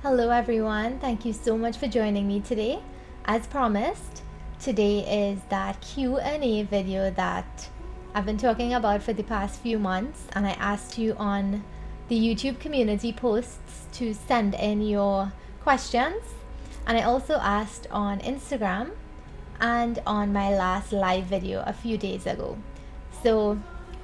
Hello everyone, thank you so much for joining me today. As promised, today is that Q&A video that I've been talking about for the past few months, and I asked you on the YouTube community posts to send in your questions, and I also asked on Instagram and on my last live video a few days ago. So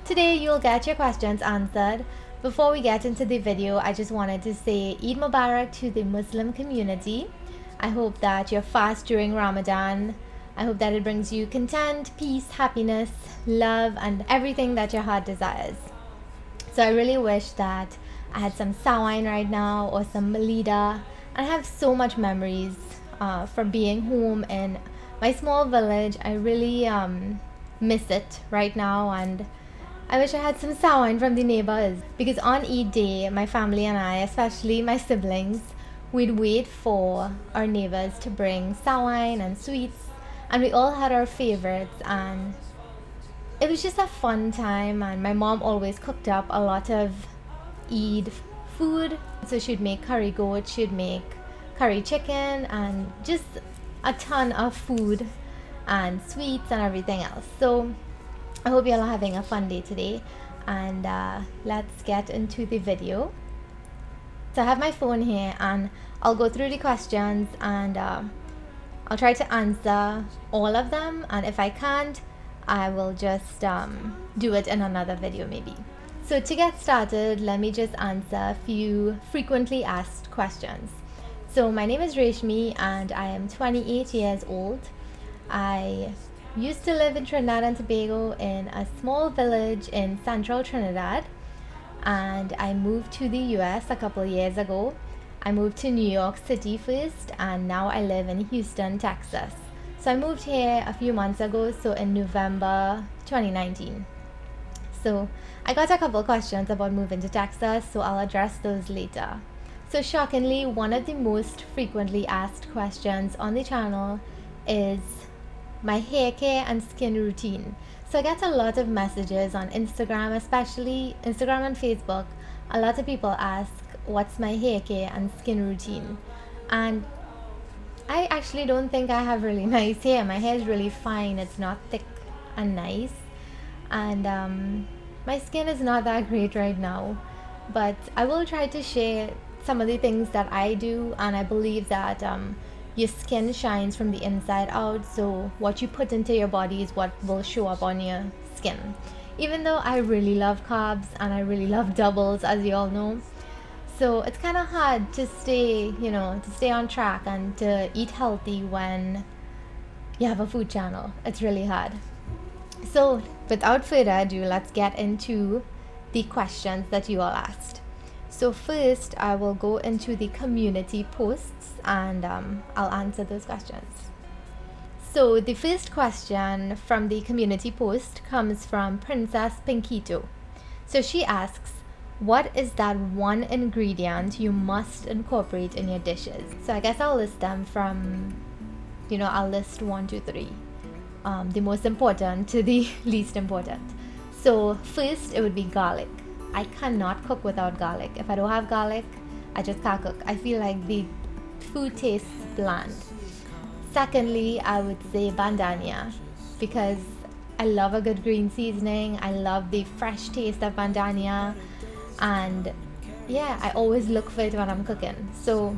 today you'll get your questions answered. Before we get into the video, I just wanted to say Eid Mubarak to the Muslim community. I hope that you're fast during Ramadan. I hope that it brings you content, peace, happiness, love, and everything that your heart desires. So I really wish that I had some sawain right now or some malida. I have so much memories from being home in my small village. I really miss it right now, and I wish I had some sawain from the neighbors, because on Eid day, my family and I, especially my siblings, we'd wait for our neighbors to bring sawain and sweets, and we all had our favorites, and it was just a fun time. And my mom always cooked up a lot of Eid food. So she'd make curry goat, she'd make curry chicken, and just a ton of food and sweets and everything else. So I hope you all are having a fun day today, and let's get into the video. So I have my phone here and I'll go through the questions, and I'll try to answer all of them, and if I can't, I will just do it in another video maybe. So to get started, let me just answer a few frequently asked questions. So my name is Reshmi and I am 28 years old. I used to live in Trinidad and Tobago in a small village in central Trinidad, and I moved to the US a couple years ago. I moved to New York City first, and now I live in Houston, Texas. So I moved here a few months ago, so in November 2019. So I got a couple questions about moving to Texas, so I'll address those later. So shockingly, one of the most frequently asked questions on the channel is my hair care and skin routine. So I get a lot of messages on Instagram, especially Instagram and Facebook. A lot of people ask what's my hair care and skin routine, and I actually don't think I have really nice hair. My hair is really fine, it's not thick and nice, and my skin is not that great right now, but I will try to share some of the things that I do, and I believe that your skin shines from the inside out, so what you put into your body is what will show up on your skin. Even though I really love carbs and I really love doubles, as you all know, so it's kind of hard to stay on track and to eat healthy when you have a food channel. It's really hard. So without further ado, let's get into the questions that you all asked. So first, I will go into the community posts, and I'll answer those questions. So the first question from the community post comes from Princess Pinkito. So she asks, what is that one ingredient you must incorporate in your dishes? So I guess I'll list them from, I'll list 1, 2, 3. The most important to the least important. So first, it would be garlic. I cannot cook without garlic. If I don't have garlic, I just can't cook. I feel like the food tastes bland. Secondly, I would say bandania, because I love a good green seasoning. I love the fresh taste of bandania, and yeah, I always look for it when I'm cooking. So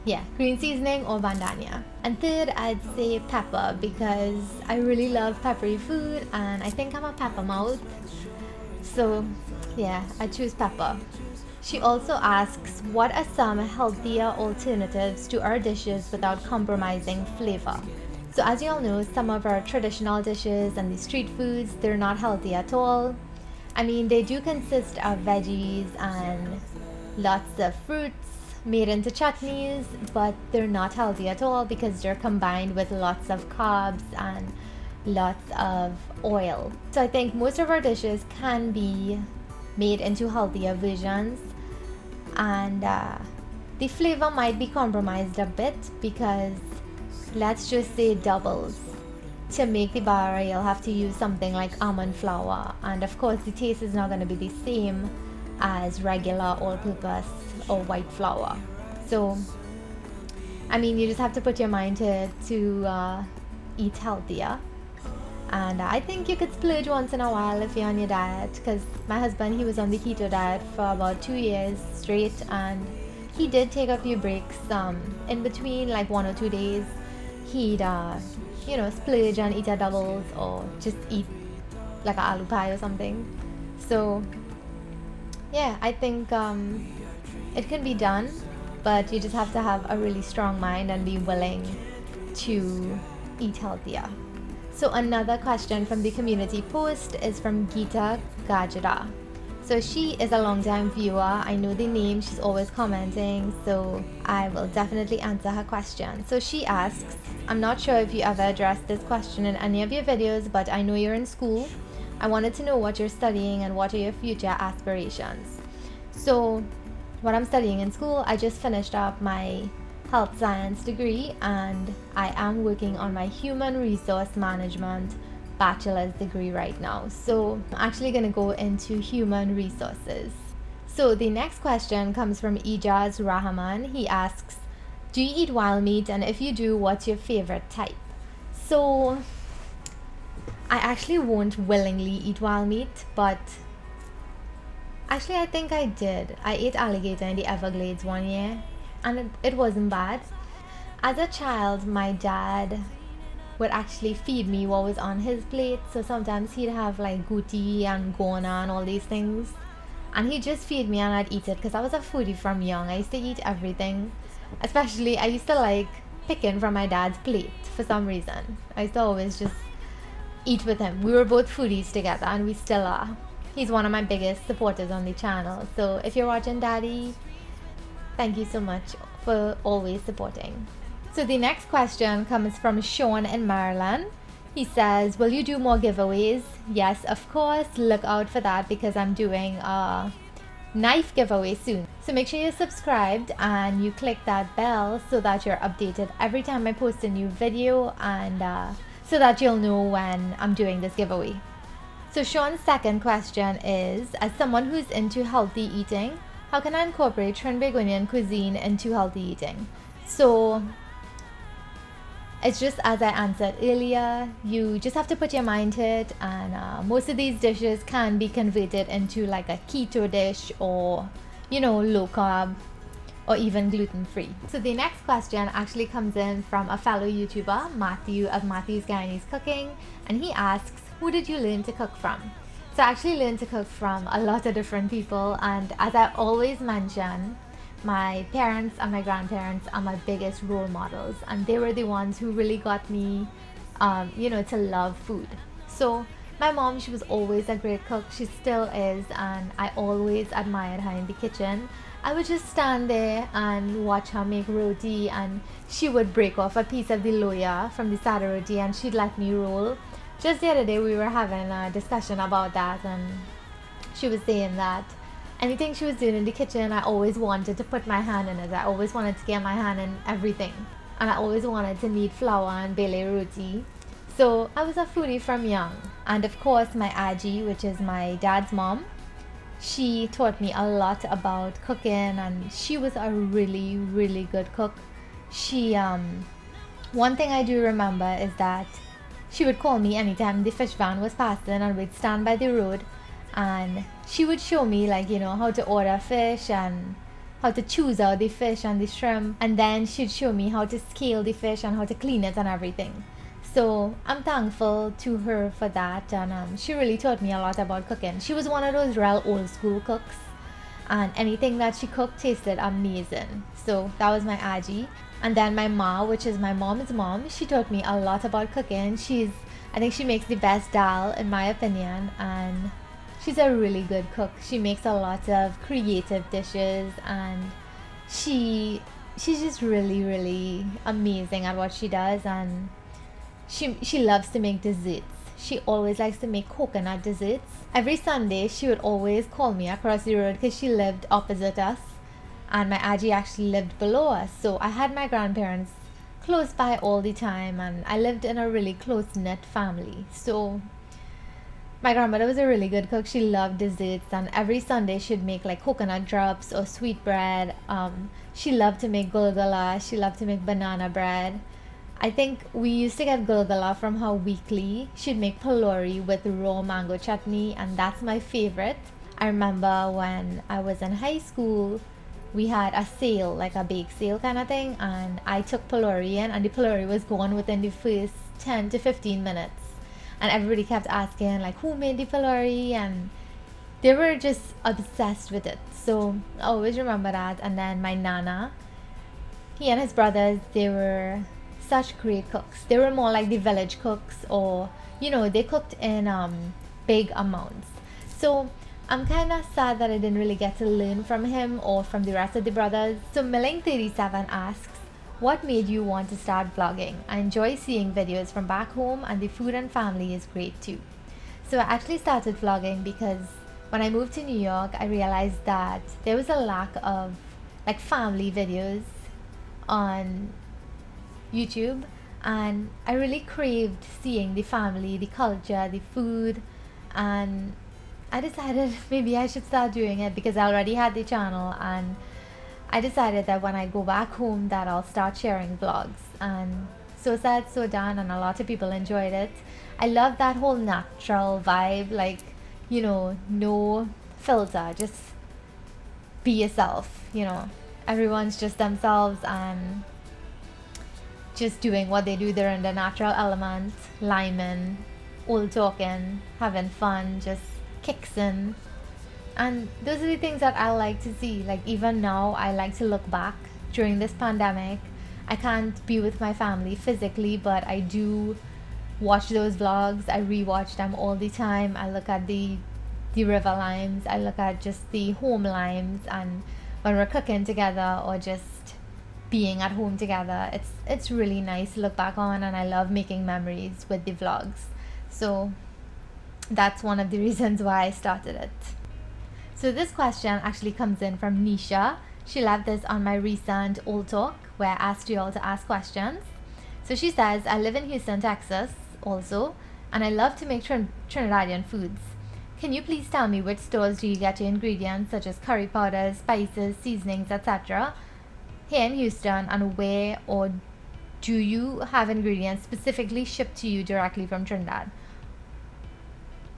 yeah, green seasoning or bandania. And third, I'd say pepper, because I really love peppery food and I think I'm a pepper mouth. So yeah, I choose pepper. She also asks, what are some healthier alternatives to our dishes without compromising flavor? So as you all know, some of our traditional dishes and the street foods, they're not healthy at all. I mean, they do consist of veggies and lots of fruits made into chutneys, but they're not healthy at all because they're combined with lots of carbs and lots of oil. So I think most of our dishes can be made into healthier versions, and the flavor might be compromised a bit, because let's just say doubles. To make the bara, you'll have to use something like almond flour, and of course the taste is not going to be the same as regular all-purpose or white flour. So, I mean, you just have to put your mind to it to eat healthier. And I think you could splurge once in a while if you're on your diet. Because my husband, he was on the keto diet for about 2 years straight, and he did take a few breaks in between, like 1 or 2 days. He'd, splurge and eat a doubles or just eat like a aloo pie or something. So, yeah, I think it can be done, but you just have to have a really strong mind and be willing to eat healthier. So another question from the community post is from Geeta Gajra. So she is a long-time viewer. I know the name, she's always commenting, so I will definitely answer her question. So she asks, I'm not sure if you ever addressed this question in any of your videos, but I know you're in school. I wanted to know what you're studying and what are your future aspirations. So what I'm studying in school, I just finished up my health science degree, and I am working on my human resource management bachelor's degree right now. So I'm actually going to go into human resources. So the next question comes from Ijaz Rahman. He asks, do you eat wild meat, and if you do, what's your favorite type? So I actually won't willingly eat wild meat, but actually I think I did. I ate alligator in the Everglades one year, and it wasn't bad. As a child, my dad would actually feed me what was on his plate. So sometimes he'd have like guti and gona and all these things, and he'd just feed me and I'd eat it because I was a foodie from young. I used to eat everything. Especially I used to like picking from my dad's plate for some reason. I used to always just eat with him. We were both foodies together, and we still are. He's one of my biggest supporters on the channel. So if you're watching, Daddy, thank you so much for always supporting. So the next question comes from Sean in Maryland. He says, will you do more giveaways? Yes, of course. Look out for that because I'm doing a knife giveaway soon. So make sure you're subscribed and you click that bell so that you're updated every time I post a new video, and so that you'll know when I'm doing this giveaway. So Sean's second question is, as someone who's into healthy eating, how can I incorporate Trinbagonian cuisine into healthy eating? So it's just as I answered earlier, you just have to put your mind to it, and most of these dishes can be converted into like a keto dish, or low carb, or even gluten-free. So the next question actually comes in from a fellow YouTuber, Matthew of Matthew's Guyanese Cooking, and he asks, who did you learn to cook from? So I actually learned to cook from a lot of different people, and as I always mention, my parents and my grandparents are my biggest role models, and they were the ones who really got me to love food. So my mom, she was always a great cook. She still is, and I always admired her in the kitchen. I would just stand there and watch her make roti, and she would break off a piece of the loya from the sada roti and she'd let me roll. Just the other day we were having a discussion about that, and she was saying that anything she was doing in the kitchen, I always wanted to put my hand in it. I always wanted to get my hand in everything, and I always wanted to knead flour and bele roti. So I was a foodie from young. And of course my aji, which is my dad's mom, she taught me a lot about cooking, and she was a really, really good cook. She one thing I do remember is that she would call me anytime the fish van was passing, and we'd stand by the road, and she would show me how to order fish and how to choose out the fish and the shrimp, and then she'd show me how to scale the fish and how to clean it and everything. So I'm thankful to her for that, and she really taught me a lot about cooking. She was one of those real old school cooks, and anything that she cooked tasted amazing. So that was my aji. And then my ma, which is my mom's mom, she taught me a lot about cooking. I think she makes the best dal in my opinion, and she's a really good cook. She makes a lot of creative dishes, and she's just really, really amazing at what she does, and she loves to make desserts. She always likes to make coconut desserts. Every Sunday she would always call me across the road because she lived opposite us, and my aji actually lived below us. So I had my grandparents close by all the time, and I lived in a really close-knit family. So my grandmother was a really good cook. She loved desserts, and every Sunday she'd make like coconut drops or sweetbread. She loved to make gulgula. She loved to make banana bread. I think we used to get gulgula from her weekly. She'd make pulori with raw mango chutney, and that's my favorite. I remember when I was in high school, we had a sale, like a bake sale kind of thing, and I took pulori in, and the pulori was gone within the first 10 to 15 minutes. And everybody kept asking, like, who made the pulori? And they were just obsessed with it. So I always remember that. And then my nana, he and his brothers, they were such great cooks. They were more like the village cooks, or they cooked in big amounts. So I'm kind of sad that I didn't really get to learn from him or from the rest of the brothers. So Milling37 asks, what made you want to start vlogging? I enjoy seeing videos from back home, and the food and family is great too. So I actually started vlogging because when I moved to New York, I realized that there was a lack of like family videos on YouTube, and I really craved seeing the family, the culture, the food, and I decided maybe I should start doing it because I already had the channel, and I decided that when I go back home that I'll start sharing vlogs. And so said, so done, and a lot of people enjoyed it. I love that whole natural vibe, like, no filter, just be yourself, everyone's just themselves and just doing what they do. They're in the natural element, liming, old talking, having fun, just kicks in. And those are the things that I like to see. Like, even now, I like to look back during this pandemic. I can't be with my family physically, but I do watch those vlogs. I rewatch them all the time. I look at the river limes. I look at just the home limes, and when we're cooking together or just being at home together, it's really nice to look back on, and I love making memories with the vlogs. So that's one of the reasons why I started it. So this question actually comes in from Nisha. She left this on my recent Old Talk where I asked you all to ask questions. So she says, I live in Houston, Texas also, and I love to make Trinidadian foods. Can you please tell me which stores do you get your ingredients such as curry powders, spices, seasonings, etc. here in Houston, and where or do you have ingredients specifically shipped to you directly from Trinidad?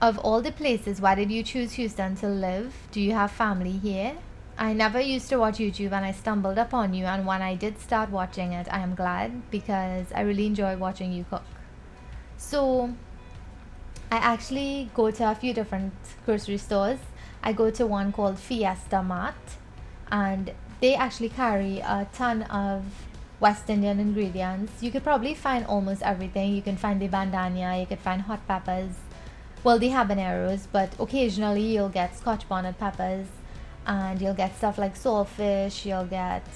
Of all the places, why did you choose Houston to live? Do you have family here? I never used to watch YouTube, and I stumbled upon you, and when I did start watching it, I am glad because I really enjoy watching you cook. So I actually go to a few different grocery stores. I go to one called Fiesta Mart, and they actually carry a ton of West Indian ingredients. You could probably find almost everything. You can find the bandana, you could find hot peppers, well, the habaneros, but occasionally you'll get scotch bonnet peppers, and you'll get stuff like saltfish. You'll get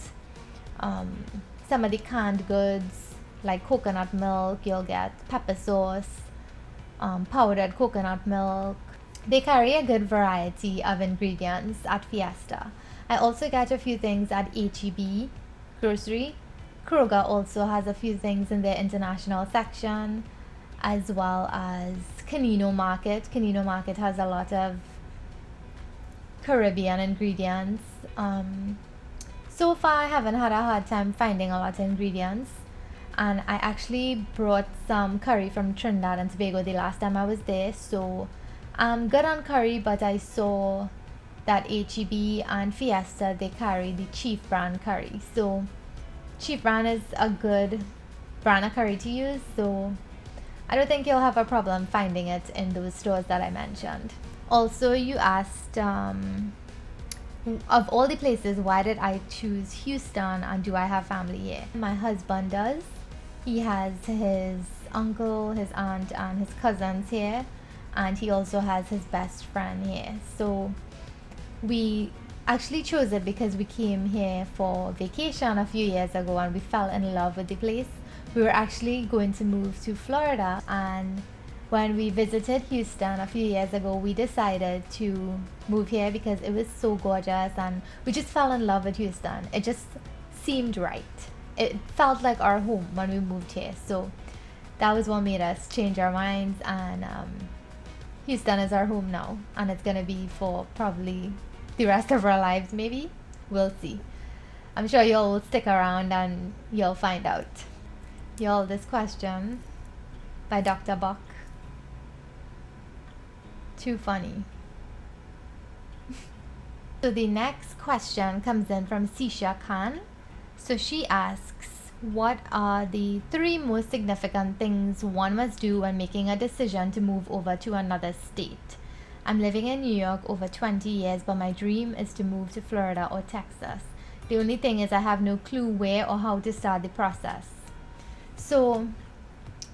some of the canned goods like coconut milk. You'll get pepper sauce, powdered coconut milk. They carry a good variety of ingredients at Fiesta. I also get a few things at HEB grocery. Kroger also has a few things in their international section, as well as Canino Market. Canino Market has a lot of Caribbean ingredients. So far I haven't had a hard time finding a lot of ingredients, and I actually brought some curry from Trinidad and Tobago the last time I was there, so I'm good on curry. But I saw that HEB and Fiesta, they carry the Chief brand curry, so Chief brand is a good brand of curry to use, so I don't think you'll have a problem finding it in those stores that I mentioned. Also, you asked, of all the places, why did I choose Houston, and do I have family here? My husband does. He has his uncle, his aunt, and his cousins here, and he also has his best friend here. So we actually chose it because we came here for vacation a few years ago, and we fell in love with the place. We were actually going to move to Florida, and when we visited Houston a few years ago, we decided to move here because it was so gorgeous, and we just fell in love with Houston. It just seemed right. It felt like our home when we moved here, so that was what made us change our minds, and Houston is our home now, and it's gonna be for probably the rest of our lives. Maybe, we'll see. I'm sure you'll stick around and you'll find out. Y'all, this question by Dr. Buck. Too funny. So the next question comes in from Sisha Khan. So she asks, what are the 3 most significant things one must do when making a decision to move over to another state? I'm living in New York over 20 years, but my dream is to move to Florida or Texas. The only thing is I have no clue where or how to start the process. So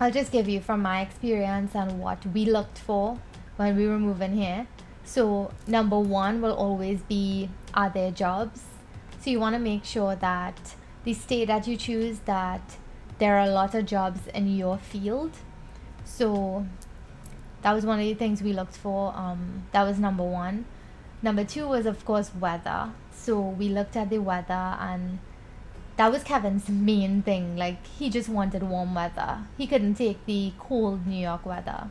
I'll just give you from my experience and what we looked for when we were moving here. So number 1 will always be, are there jobs? So you want to make sure that the state that you choose, that there are a lot of jobs in your field. So that was one of the things we looked for. That was number 1. Number 2 was, of course, weather. So we looked at the weather, and that was Kevin's main thing. Like, he just wanted warm weather. He couldn't take the cold New York weather.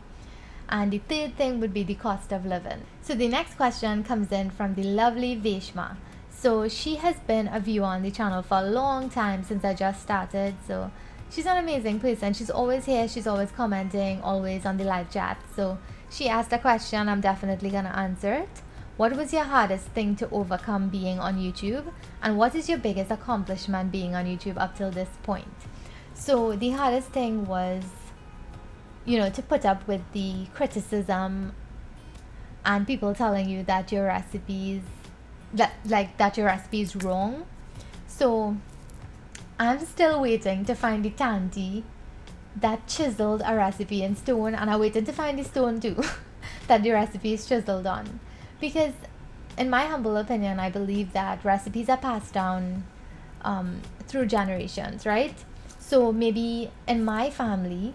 And the third thing would be the cost of living. So the next question comes in from the lovely Reshmi. So she has been a viewer on the channel for a long time, since I just started. So she's an amazing person. She's always here. She's always commenting, always on the live chat. So she asked a question. I'm definitely going to answer it. What was your hardest thing to overcome being on YouTube? And what is your biggest accomplishment being on YouTube up till this point? So the hardest thing was, to put up with the criticism and people telling you that your recipes, that your recipe is wrong. So I'm still waiting to find the tanty that chiseled a recipe in stone, and I'm waiting to find the stone too that the recipe is chiseled on. Because in my humble opinion, I believe that recipes are passed down through generations, right? So maybe in my family,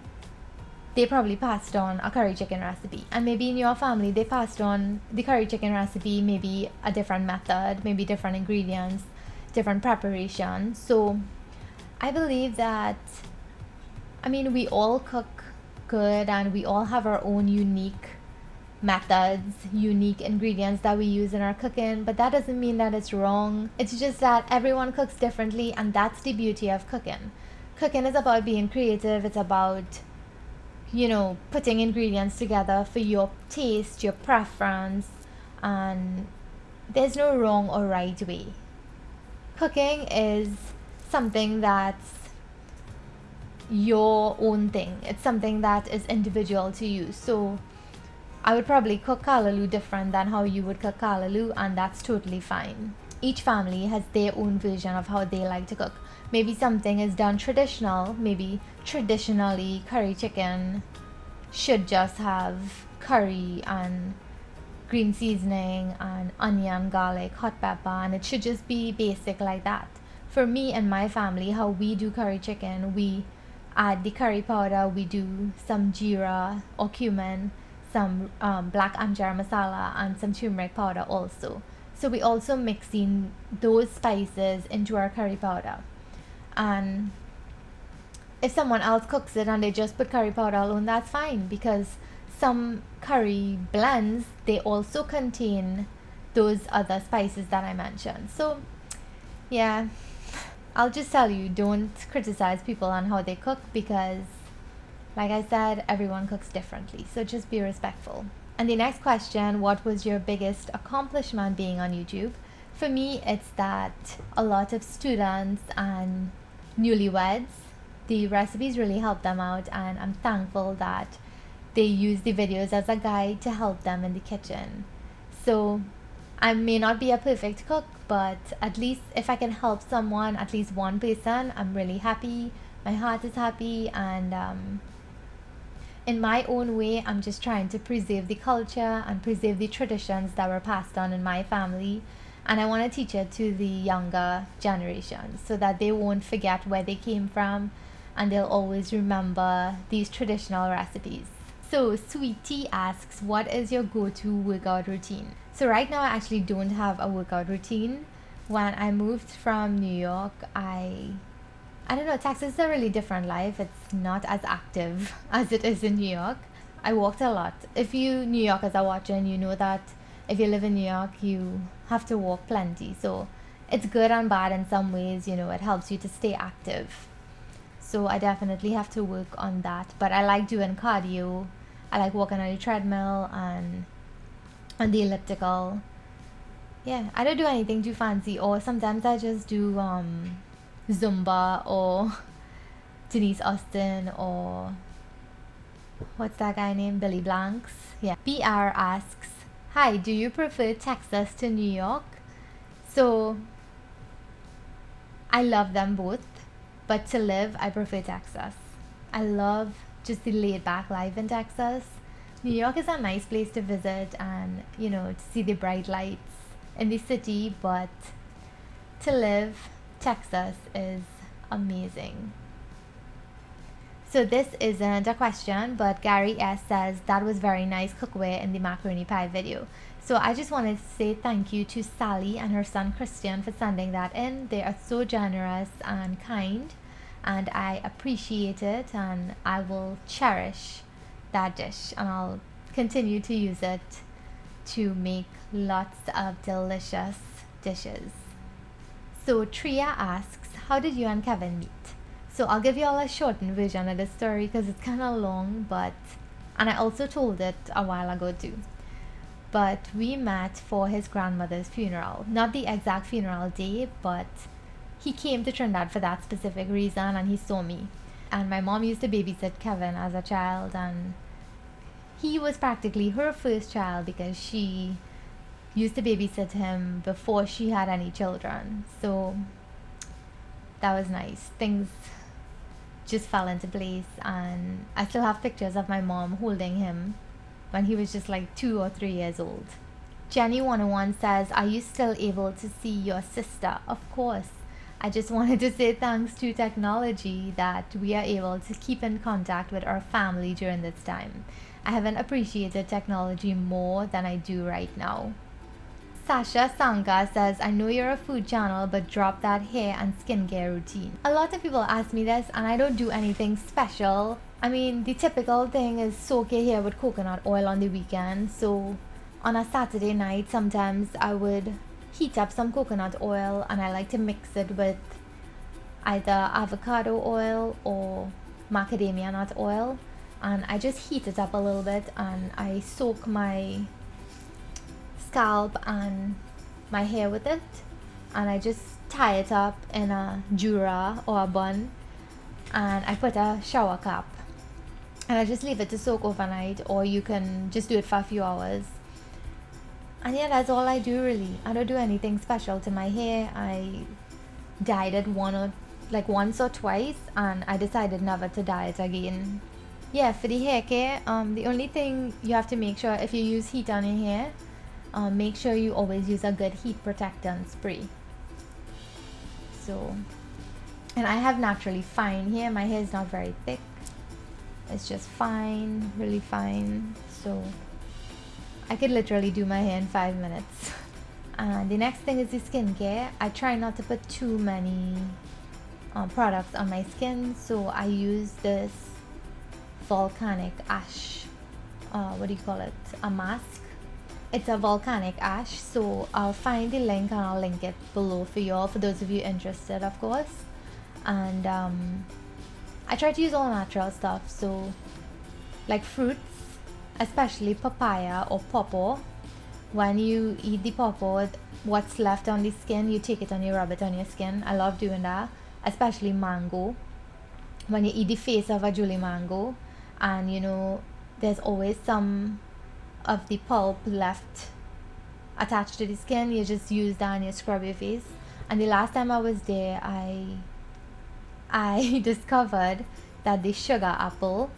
they probably passed on a curry chicken recipe, and maybe in your family they passed on the curry chicken recipe, maybe a different method, maybe different ingredients, different preparation. So I believe that, we all cook good, and we all have our own unique methods, unique ingredients that we use in our cooking, but that doesn't mean that it's wrong. It's just that everyone cooks differently, and that's the beauty of cooking. Cooking is about being creative. It's about putting ingredients together for your taste, your preference, and there's no wrong or right way. Cooking is something that's your own thing. It's something that is individual to you. So I would probably cook callaloo different than how you would cook callaloo, and that's totally fine. Each family has their own version of how they like to cook. Maybe something is done traditional. Maybe traditionally curry chicken should just have curry and green seasoning and onion, garlic, hot pepper, and it should just be basic like that. For me and my family, how we do curry chicken, we add the curry powder, we do some jeera or cumin, some black anjar masala, and some turmeric powder also. So we also mix in those spices into our curry powder. And if someone else cooks it and they just put curry powder alone, that's fine, because some curry blends, they also contain those other spices that I mentioned. So yeah, I'll just tell you, don't criticize people on how they cook, because like I said, everyone cooks differently. So just be respectful. And the next question, what was your biggest accomplishment being on YouTube? For me, it's that a lot of students and newlyweds, the recipes really help them out, and I'm thankful that they use the videos as a guide to help them in the kitchen. So I may not be a perfect cook, but at least if I can help someone, at least one person, I'm really happy. My heart is happy, and in my own way, I'm just trying to preserve the culture and preserve the traditions that were passed on in my family. And I want to teach it to the younger generations so that they won't forget where they came from, and they'll always remember these traditional recipes. So Sweetie asks, what is your go-to workout routine? So right now I actually don't have a workout routine. When I moved from New York, I don't know, Texas is a really different life. It's not as active as it is in New York. I walked a lot. If you New Yorkers are watching, you know that if you live in New York, you have to walk plenty. So it's good and bad in some ways. You know, it helps you to stay active. So I definitely have to work on that. But I like doing cardio. I like walking on the treadmill and on the elliptical. Yeah, I don't do anything too fancy. Or sometimes I just do Zumba or Denise Austin or what's that guy named? Billy Blanks. Yeah. BR asks, hi, do you prefer Texas to New York? So I love them both, but to live, I prefer Texas. I love just the laid back life in Texas. New York is a nice place to visit and, you know, to see the bright lights in the city, but to live, Texas is amazing. So this isn't a question, but Gary S says that was very nice cookware in the macaroni pie video. So I just wanted to say thank you to Sally and her son Christian for sending that in. They are so generous and kind, and I appreciate it, and I will cherish that dish, and I'll continue to use it to make lots of delicious dishes. So Tria asks, how did you and Kevin meet? So I'll give you all a shortened version of the story because it's kind of long, and I also told it a while ago too. But we met for his grandmother's funeral. Not the exact funeral day, but he came to Trinidad for that specific reason, and he saw me. And my mom used to babysit Kevin as a child, and he was practically her first child because she used to babysit him before she had any children. So that was nice. Things just fell into place, and I still have pictures of my mom holding him when he was just like 2 or 3 years old. Jenny 101 says, are you still able to see your sister? Of course. I just wanted to say thanks to technology that we are able to keep in contact with our family during this time. I haven't appreciated technology more than I do right now. Sasha Sanga says, I know you're a food channel, but drop that hair and skincare routine. A lot of people ask me this, and I don't do anything special. I mean, the typical thing is soak your hair with coconut oil on the weekend. So on a Saturday night, sometimes I would heat up some coconut oil, and I like to mix it with either avocado oil or macadamia nut oil. And I just heat it up a little bit, and I soak my scalp and my hair with it, and I just tie it up in a jura or a bun, and I put a shower cap, and I just leave it to soak overnight, or you can just do it for a few hours. And yeah, that's all I do really. I don't do anything special to my hair. I dyed it once or twice, and I decided never to dye it again. Yeah, for the hair care, the only thing you have to make sure, if you use heat on your hair, make sure you always use a good heat protectant spray. So, and I have naturally fine hair. My hair is not very thick. It's just fine, really fine. So I could literally do my hair in 5 minutes. And the next thing is the skincare. I try not to put too many products on my skin. So I use this volcanic ash, a mask. It's a volcanic ash, so I'll find the link and I'll link it below for you all, for those of you interested, of course. And I try to use all natural stuff, so like fruits, especially papaya or pawpaw. When you eat the pawpaw, what's left on the skin, you take it and you rub it on your skin. I love doing that, especially mango. When you eat the face of a Julie mango, and you know, there's always some of the pulp left attached to the skin, you just use that and you scrub your face. And the last time I was there, I discovered that the sugar apple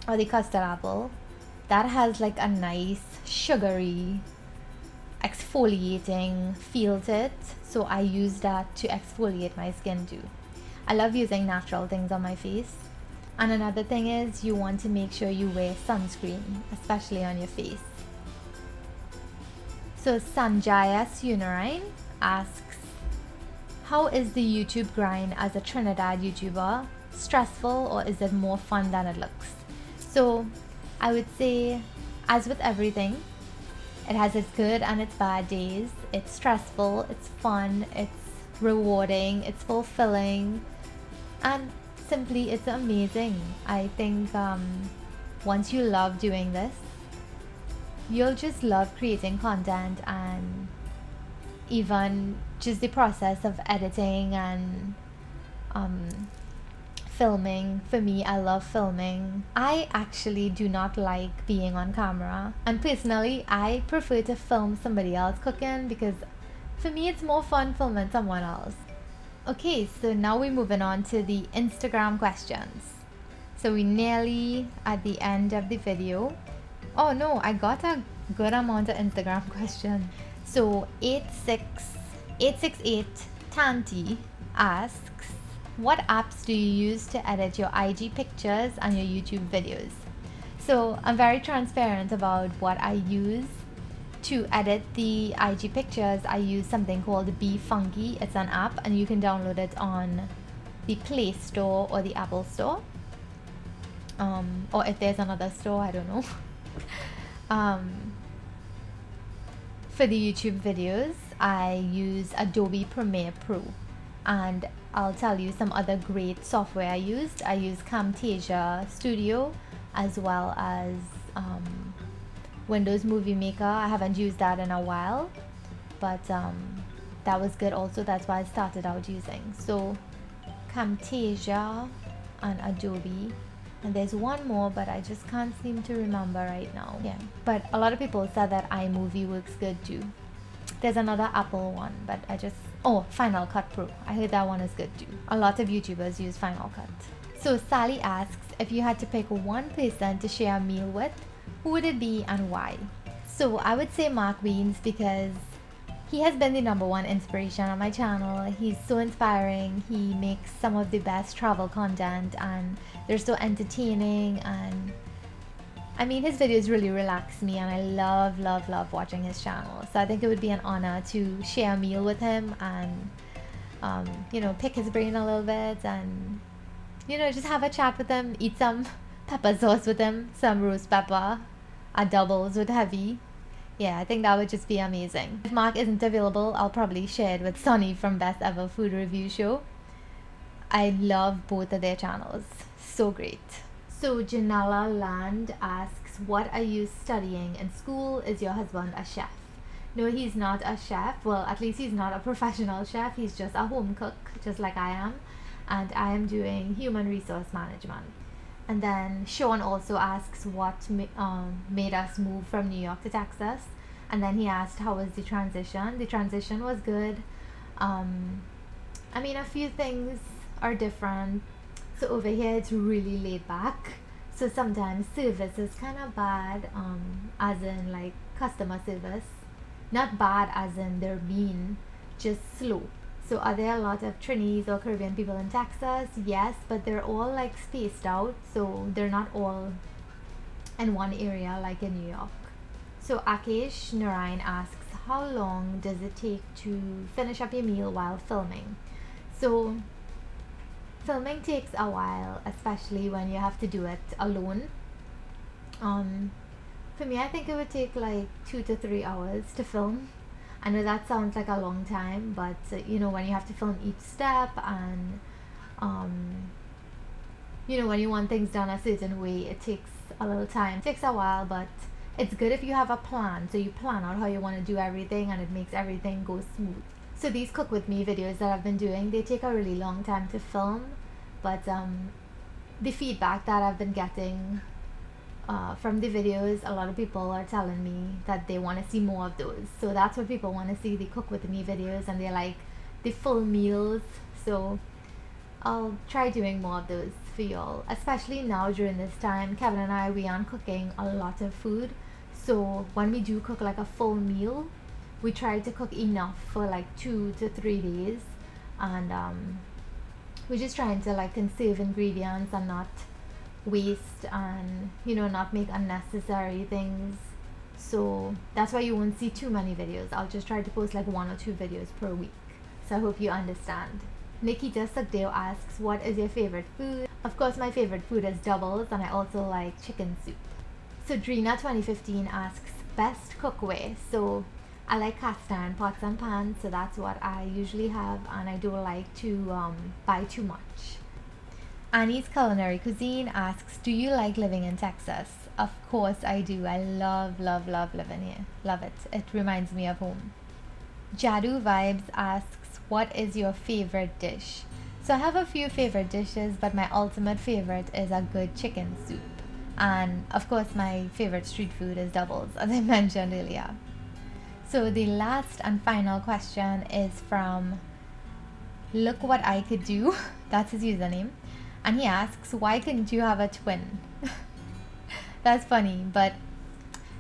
or the custard apple, that has like a nice sugary exfoliating feel to it, so I use that to exfoliate my skin too. I love using natural things on my face. And another thing is, you want to make sure you wear sunscreen, especially on your face. So Sanjaya Sunarine asks, how is the YouTube grind as a Trinidad YouTuber? Stressful, or is it more fun than it looks? So I would say, as with everything, It has its good and its bad days. It's stressful, it's fun, it's rewarding, it's fulfilling, and simply it's amazing. I think once you love doing this, you'll just love creating content, and even just the process of editing and um, filming. For me, I love filming. I actually do not like being on camera, and personally I prefer to film somebody else cooking, because for me it's more fun filming someone else. Okay, so now we're moving on to the Instagram questions. So we're nearly at the end of the video. Oh no, I got a good amount of Instagram questions. So 868 Tanti asks, what apps do you use to edit your IG pictures and your YouTube videos? So I'm very transparent about what I use to edit the IG pictures. I use something called Be Funky. It's an app and you can download it on the Play Store or the Apple Store. Or if there's another store, I don't know. For the YouTube videos, I use Adobe Premiere Pro, and I'll tell you some other great software I used. I use Camtasia Studio as well as Windows Movie Maker. I haven't used that in a while, but that was good also. That's why I started out using. So Camtasia and Adobe. And there's one more, but I just can't seem to remember right now. Yeah, but a lot of people said that iMovie works good too. There's another Apple one, but Final Cut Pro. I heard that one is good too. A lot of YouTubers use Final Cut. So Sally asks, if you had to pick one person to share a meal with, who would it be and why? So I would say Mark Wiens, because he has been the #1 inspiration on my channel. He's so inspiring. He makes some of the best travel content and they're so entertaining, and I mean his videos really relax me, and I love watching his channel. So I think it would be an honor to share a meal with him and pick his brain a little bit, and just have a chat with him, eat some pepper sauce with him, some roast pepper, doubles with heavy. Yeah, I think that would just be amazing. If Mark isn't available, I'll probably share it with Sonny from Best Ever Food Review Show. I love both of their channels. So great. So Janella Land asks, what are you studying in school? Is your husband a chef? No, he's not a chef. Well, at least he's not a professional chef. He's just a home cook, just like I am. And I am doing human resource management. And then Sean also asks what made us move from New York to Texas. And then he asked, how was the transition? The transition was good. I mean, a few things are different. So over here, it's really laid back. So sometimes service is kind of bad, as in like customer service. Not bad as in they're mean, just slow. So are there a lot of Trinis or Caribbean people in Texas? Yes, but they're all like spaced out, so they're not all in one area like in New York. So Akesh Narayan asks, how long does it take to finish up your meal while filming? So filming takes a while, especially when you have to do it alone. For me, I think it would take like 2 to 3 hours to film. I know that sounds like a long time, but when you have to film each step and when you want things done a certain way, it takes a little time. It takes a while, but it's good if you have a plan. So you plan out how you want to do everything, and it makes everything go smooth. So these cook with me videos that I've been doing, they take a really long time to film, but the feedback that I've been getting from the videos, a lot of people are telling me that they want to see more of those. So that's what people want to see, the cook with me videos, and they like the full meals. So I'll try doing more of those for y'all, especially now during this time. Kevin and I, we aren't cooking a lot of food, so when we do cook like a full meal, we try to cook enough for like 2 to 3 days, and we're just trying to like conserve ingredients and not waste, and not make unnecessary things. So that's why you won't see too many videos. I'll just try to post like 1 or 2 videos per week. So I hope you understand. Nikita Sukdeo asks, what is your favorite food? Of course, my favorite food is doubles, and I also like chicken soup. So Drina 2015 asks, best cookware. So I like cast iron pots and pans, so that's what I usually have, and I don't like to buy too much. Annie's Culinary Cuisine asks, do you like living in Texas? Of course I do. I love, love, love living here. Love it. It reminds me of home. Jadu Vibes asks, what is your favorite dish? So I have a few favorite dishes, but my ultimate favorite is a good chicken soup. And of course, my favorite street food is doubles, as I mentioned earlier. So the last and final question is from Look What I Could Do. That's his username. And he asks, why couldn't you have a twin? That's funny, but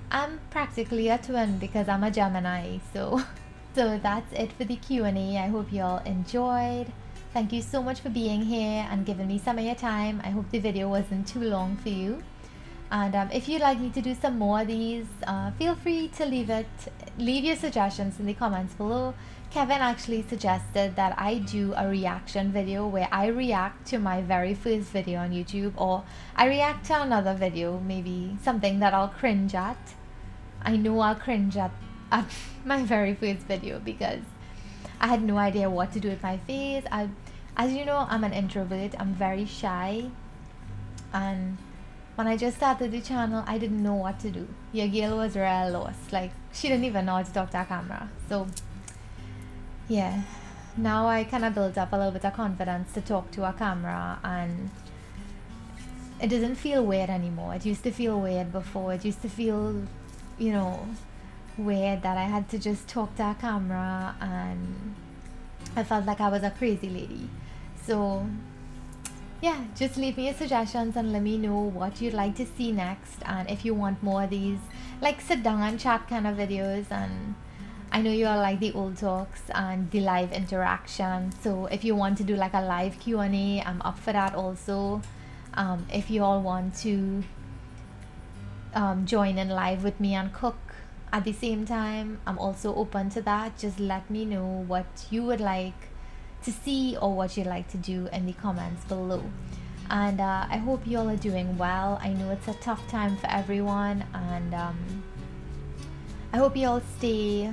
I'm practically a twin because I'm a Gemini. So that's it for the Q&A. I hope you all enjoyed. Thank you so much for being here and giving me some of your time. I hope the video wasn't too long for you. And if you'd like me to do some more of these, feel free to leave your suggestions in the comments below. Kevin actually suggested that I do a reaction video where I react to my very first video on YouTube, or I react to another video, maybe something that I'll cringe at. I know I'll cringe at my very first video because I had no idea what to do with my face. As you know, I'm an introvert. I'm very shy, and when I just started the channel, I didn't know what to do. Your girl was real lost. Like, she didn't even know how to talk to a camera. So, yeah. Now I kind of built up a little bit of confidence to talk to a camera, and it doesn't feel weird anymore. It used to feel weird before. It used to feel, weird that I had to just talk to a camera, and I felt like I was a crazy lady. So, yeah, just leave me your suggestions and let me know what you'd like to see next, and if you want more of these like sit down and chat kind of videos. And I know you all like the old talks and the live interaction, so if you want to do like a live Q&A, I'm up for that also. If you all want to join in live with me and cook at the same time, I'm also open to that. Just let me know what you would like to see or what you'd like to do in the comments below. And I hope you all are doing well. I know it's a tough time for everyone, and I hope you all stay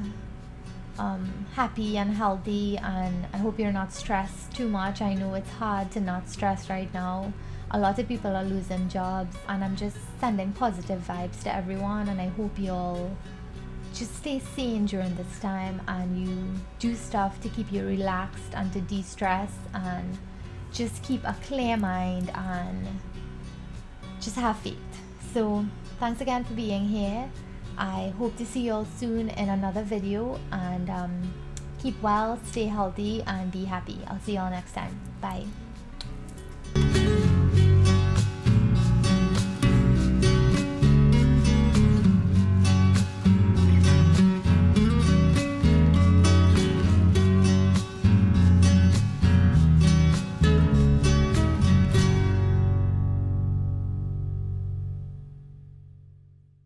happy and healthy, and I hope you're not stressed too much. I know it's hard to not stress right now. A lot of people are losing jobs, and I'm just sending positive vibes to everyone, and I hope you all just stay sane during this time, and you do stuff to keep you relaxed and to de-stress, and just keep a clear mind and just have faith. So thanks again for being here. I hope to see you all soon in another video, and keep well, stay healthy, and be happy. I'll see you all next time. Bye.